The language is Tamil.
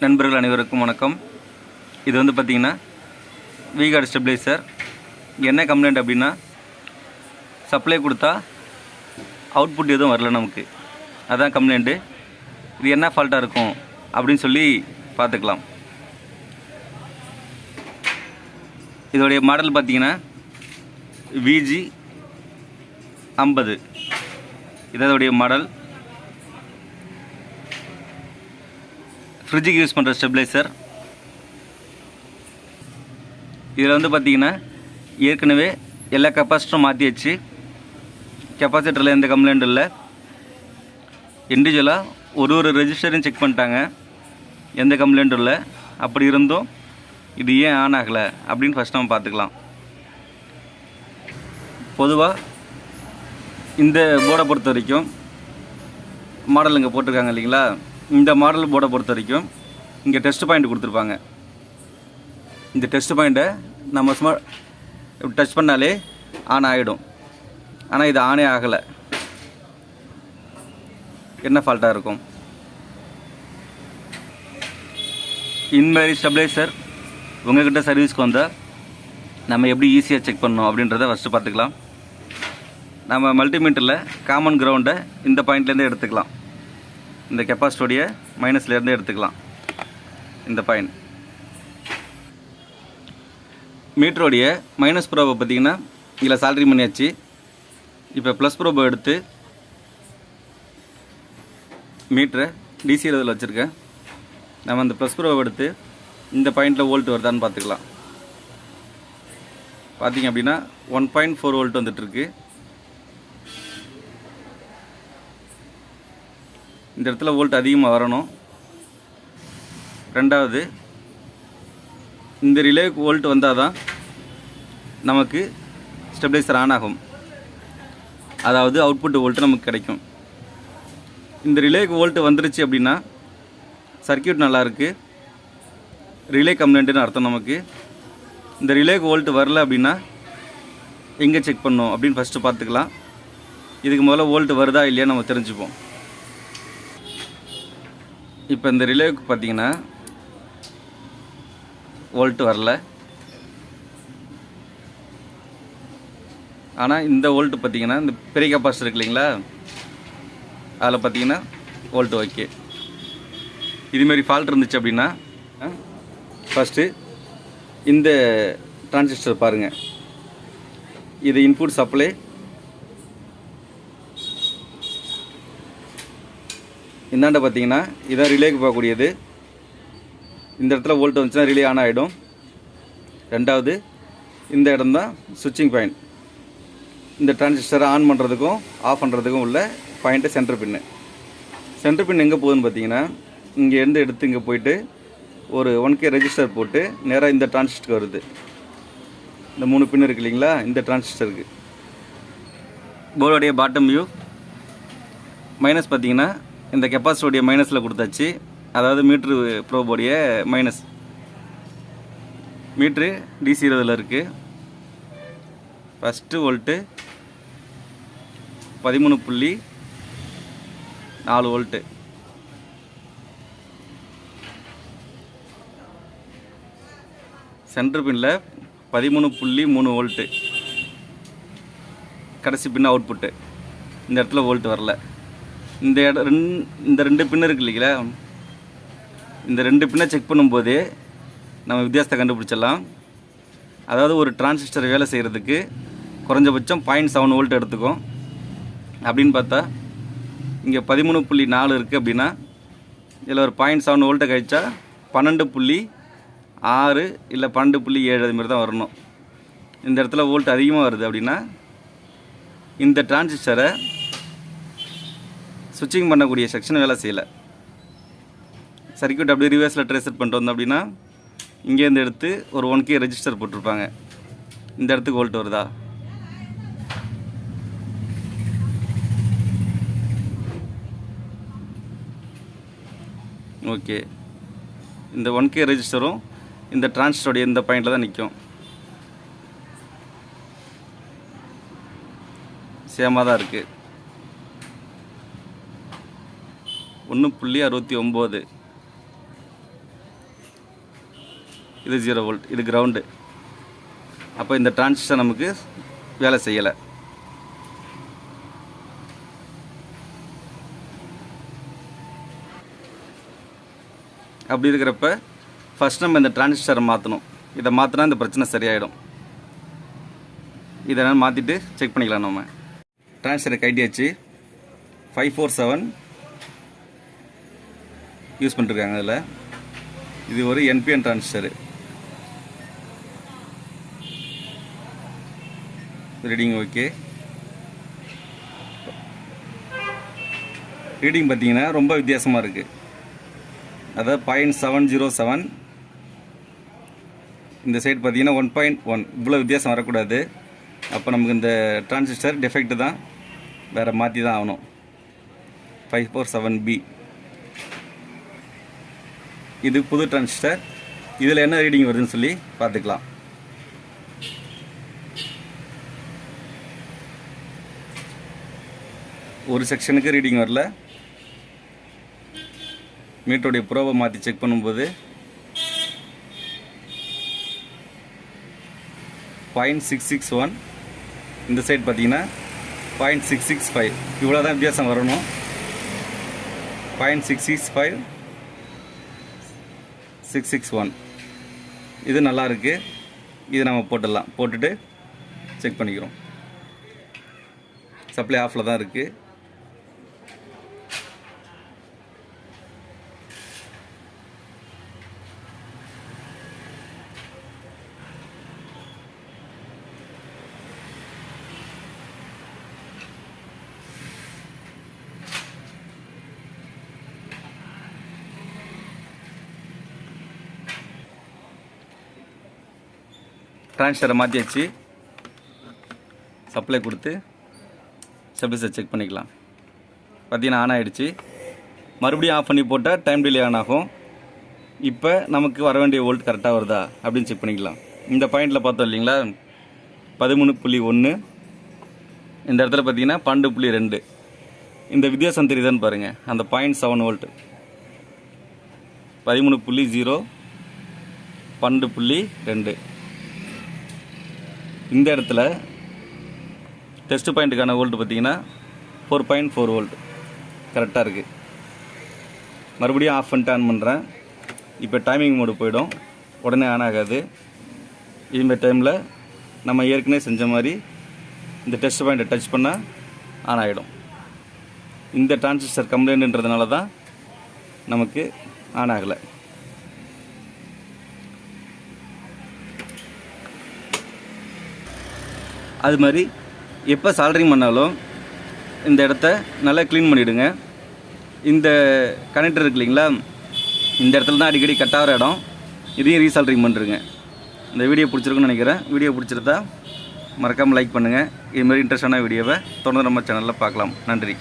நண்பர்கள் அனைவருக்கும் வணக்கம். இது வந்து பார்த்திங்கன்னா vg50 ஸ்டெபிலைசர். என்ன கம்ப்ளைண்ட் அப்படின்னா, சப்ளை கொடுத்தா அவுட்புட் எதுவும் வரல நமக்கு. அதான் கம்ப்ளைண்ட்டு. இது என்ன ஃபால்ட்டாக இருக்கும் அப்படின்னு சொல்லி பார்த்துக்கலாம். இதோடைய மாடல் பார்த்திங்கன்னா vg50. இதோடைய மாடல். ஃப்ரிட்ஜுக்கு யூஸ் பண்ணுற ஸ்டெபிலைசர். இதில் வந்து பார்த்திங்கன்னா ஏற்கனவே எல்லா கெப்பாசிட்டரும் மாற்றி வச்சு, கெப்பாசிட்டரில் எந்த கம்ப்ளைண்ட் இல்லை. இண்டிவிஜுவலாக ஒரு ரெஜிஸ்டரையும் செக் பண்ணிட்டாங்க, எந்த கம்ப்ளைண்ட்டும் இல்லை. அப்படி இருந்தும் இது ஏன் ஆன் ஆகலை அப்படின்னு ஃபஸ்ட் நம்ம பார்த்துக்கலாம். பொதுவாக இந்த போர்டை பொறுத்த வரைக்கும், மாடல் இங்கே போட்டிருக்காங்க இல்லைங்களா, இந்த மாடல் போர்டை பொறுத்த வரைக்கும் இங்கே டெஸ்ட் பாயிண்ட் கொடுத்துருப்பாங்க. இந்த டெஸ்ட் பாயிண்ட்டை நம்ம சும்மா டச் பண்ணாலே ஆன் ஆகிடும். ஆனால் இது ஆனே ஆகலை. என்ன ஃபால்ட்டாக இருக்கும்? இன்மாதிரி ஸ்டெபிலைசர் உங்கள்கிட்ட சர்வீஸ்க்கு வந்தால் நம்ம எப்படி ஈஸியாக செக் பண்ணணும் அப்படின்றத ஃபஸ்ட்டு பார்த்துக்கலாம். நம்ம மல்டிமீட்டரில் காமன் கிரவுண்டை இந்த பாயிண்ட்லேருந்தே எடுத்துக்கலாம். இந்த கெப்பாசிட்டியோடைய மைனஸ்லேருந்தே எடுத்துக்கலாம். இந்த பாயிண்ட் மீட்டருடைய மைனஸ் ப்ரோபை பார்த்திங்கன்னா இதில் சால்ட்ரி பண்ணியாச்சு. இப்போ ப்ளஸ் ப்ரோபை எடுத்து மீட்டரை டிசி இதில் வச்சுருக்கேன். நம்ம அந்த ப்ளஸ் ப்ரோபை எடுத்து இந்த பாயிண்டில் வோல்ட் வருதான்னு பார்த்துக்கலாம். பார்த்திங்க அப்படின்னா 1.4 வோல்ட் வந்துட்டுருக்கு. இந்த இடத்துல வோல்ட் அதிகமாக வரணும். ரெண்டாவது, இந்த ரிலேவுக்கு வோல்ட் வந்தால் தான் நமக்கு ஸ்டெபிலைசர் ஆன் ஆகும். அதாவது அவுட்புட் வோல்ட்டு நமக்கு கிடைக்கும். இந்த ரிலேவுக்கு வோல்ட் வந்துருச்சு அப்படின்னா சர்க்கியூட் நல்லாயிருக்கு, ரிலே கம்ப்ளைண்ட்டுன்னு அர்த்தம் நமக்கு. இந்த ரிலேவுக்கு வோல்ட் வரல அப்படின்னா எங்கே செக் பண்ணணும் அப்படின்னு ஃபஸ்ட்டு பார்த்துக்கலாம். இதுக்கு முதல்ல வோல்ட் வருதா இல்லையா நம்ம தெரிஞ்சுப்போம். இப்போ இந்த ரிலேவுக்கு பார்த்திங்கன்னா வோல்ட் வரல. ஆனால் இந்த வோல்ட் பார்த்திங்கன்னா இந்த பெரிய கெப்பாசிட்டர் இருக்கு இல்லைங்களா, அதில் பார்த்திங்கன்னா வோல்ட் ஓகே. இதுமாரி ஃபால்ட் இருந்துச்சு அப்படின்னா ஃபஸ்ட்டு இந்த டிரான்சிஸ்டர் பாருங்கள். இது இன்புட் சப்ளை. இந்தாண்ட பார்த்தீங்கன்னா இதான் ரிலேக்கு போகக்கூடியது. இந்த இடத்துல வோல்ட் வந்துச்சுன்னா ரிலே ஆன் ஆகிடும். ரெண்டாவது, இந்த இடம் தான் சுவிட்சிங் பாயிண்ட். இந்த டிரான்சிஸ்டரை ஆன் பண்ணுறதுக்கும் ஆஃப் பண்ணுறதுக்கும் உள்ள பாயிண்ட்டு சென்டர் பின்னு. சென்டர் பின் எங்கே போகுதுன்னு பார்த்தீங்கன்னா இங்கேருந்து எடுத்து இங்கே போயிட்டு ஒரு 1K ரெஜிஸ்டர் போட்டு நேராக இந்த டிரான்சிஸ்டருக்கு வருது. இந்த 3 பின் இருக்கு இல்லைங்களா, இந்த டிரான்சிஸ்டருக்கு. போர்டோடைய பாட்டம் வியூ மைனஸ் பார்த்தீங்கன்னா இந்த கெப்பாசிட்டியோடைய மைனஸில் கொடுத்தாச்சு. அதாவது மீட்ரு ப்ரோபோடைய மைனஸ். மீட்ரு டிசி இதில் இருக்குது. First volt 13.4 volt. சென்டர் பின்னில் 13.3 வோல்ட்டு. கடைசி பின்ன அவுட்புட்டு. இந்த இடத்துல வோல்ட் வரல. இந்த ரெண்டு பின்னு இருக்கு இல்லைங்களா, இந்த 2 பின்னை செக் பண்ணும்போதே நம்ம வித்தியாசத்தை கண்டுபிடிச்சிடலாம். அதாவது ஒரு டிரான்சிஸ்டர் வேலை செய்கிறதுக்கு குறைஞ்சபட்சம் 0.7 வோல்ட் எடுத்துக்கும். அப்படின்னு பார்த்தா இங்கே 13.4 இருக்குது அப்படின்னா இதில் ஒரு 0.7 வோல்ட்டை கழிச்சா 12.6 இல்லை 12.7 அதுமாரி தான் வரணும். இந்த இடத்துல வோல்ட் அதிகமாக வருது அப்படின்னா இந்த டிரான்சிஸ்டரை சுவிட்சிங் பண்ணக்கூடிய செக்ஷன் வேலை செய்யலை. சர்க்கியூட் அப்படியே ரிவர்ஸில் ட்ரேஸ் பண்ணிட்டு வந்தோம் அப்படின்னா இங்கேருந்து எடுத்து ஒரு 1K ரெஜிஸ்டர் போட்டிருப்பாங்க. இந்த இடத்துக்கு வோல்ட் வருதா? ஓகே. இந்த 1K ரெஜிஸ்டரும் இந்த டிரான்சிஸ்டருடைய இந்த பாயிண்டில் தான் நிற்கும். சேமாக தான் இருக்குது. 1.69 இது 0 வோல்ட், இது கிரவுண்டு. அப்போ இந்த டிரான்சிஸ்டர் நமக்கு வேலை செய்யலை. அப்படி இருக்கிறப்ப ஃபஸ்ட் நம்ம இந்த டிரான்சிஸ்டரை மாற்றணும். இதை மாற்றினா இந்த பிரச்சனை சரியாயிடும். இதை மாற்றிட்டு செக் பண்ணிக்கலாம். நம்ம டிரான்சிஸ்டரை கட்டியாச்சு. 547 யூஸ் பண்ணிருக்காங்க. அதில் இது ஒரு NPN transistor. Reading okay. Reading பார்த்தீங்கன்னா ரொம்ப வித்தியாசமாக இருக்குது. அதாவது 0.707, இந்த சைடு பார்த்தீங்கன்னா 1.1. இவ்வளோ வித்தியாசம் வரக்கூடாது. அப்போ நமக்கு இந்த டிரான்சிஸ்டர் டெஃபெக்ட் தான், வேறு மாற்றி தான் ஆகணும். 547B இது புது டிரான்சிஸ்டர். இதில் என்ன ரீடிங் வருதுன்னு சொல்லி பார்த்துக்கலாம். ஒரு செக்ஷனுக்கு ரீடிங் வரல. மீட்டருடைய ப்ரோவை மாற்றி செக் பண்ணும்போது 0.661, இந்த சைடு பார்த்தீங்கன்னா 0.665. இவ்வளோ தான் வித்தியாசம் வரணும். 0.665, 661 இது நல்லா இருக்குது. இது நம்ம போட்டுடலாம். போட்டுட்டு செக் பண்ணிக்கிறோம். சப்ளை ஆஃபில் தான் இருக்குது. டிரான்சிஸ்டரை மாற்றியாச்சு. சப்ளை கொடுத்து ஸ்டெபிலைசர் செக் பண்ணிக்கலாம். பார்த்தீங்கன்னா ஆன் ஆகிடுச்சு. மறுபடியும் ஆஃப் பண்ணி போட்டால் டைம் டிலே ஆன் ஆகும். இப்போ நமக்கு வர வேண்டிய வோல்ட் கரெக்டாக வருதா அப்படின்னு செக் பண்ணிக்கலாம். இந்த பாயிண்டில் பார்த்தோம் இல்லைங்களா, 13.1. இந்த இடத்துல பார்த்தீங்கன்னா 12.2. இந்த வித்தியாசம் தெரியுதான்னு பாருங்கள். அந்த 0.7 வோல்ட், 13.0, 12.2. இந்த இடத்துல டெஸ்ட் பாயிண்ட்டுக்கான வோல்ட் பார்த்தீங்கன்னா 4.4 வோல்ட் கரெக்டாக இருக்குது. மறுபடியும் ஆஃப் பண்ணிட்டு ஆன் பண்ணுறேன். இப்போ டைமிங் மோடு போயிடும், உடனே ஆன் ஆகாது. இதுமாதிரி டைமில் நம்ம ஏற்கனவே செஞ்ச மாதிரி இந்த டெஸ்ட் பாயிண்ட்டை டச் பண்ணால் ஆன் ஆகிடும். இந்த டிரான்சிஸ்டர் கம்ப்ளைண்ட்ன்றதுனால தான் நமக்கு ஆன் ஆகலை. அது மாதிரி எப்போ சால்டரிங் பண்ணாலும் இந்த இடத்த நல்லா க்ளீன் பண்ணிவிடுங்க. இந்த கனெக்டர் இருக்கு இல்லைங்களா, இந்த இடத்துல தான் அடிக்கடி கட்டாகிற இடம். இதையும் ரீசால்டரிங் பண்ணுறங்க. இந்த வீடியோ பிடிச்சிருக்குன்னு நினைக்கிறேன். வீடியோ பிடிச்சிருந்தா மறக்காமல் லைக் பண்ணுங்கள். இதுமாதிரி இன்ட்ரெஸ்டான வீடியோவை தொடர்ந்து நம்ம சேனலில் பார்க்கலாம். நன்றி.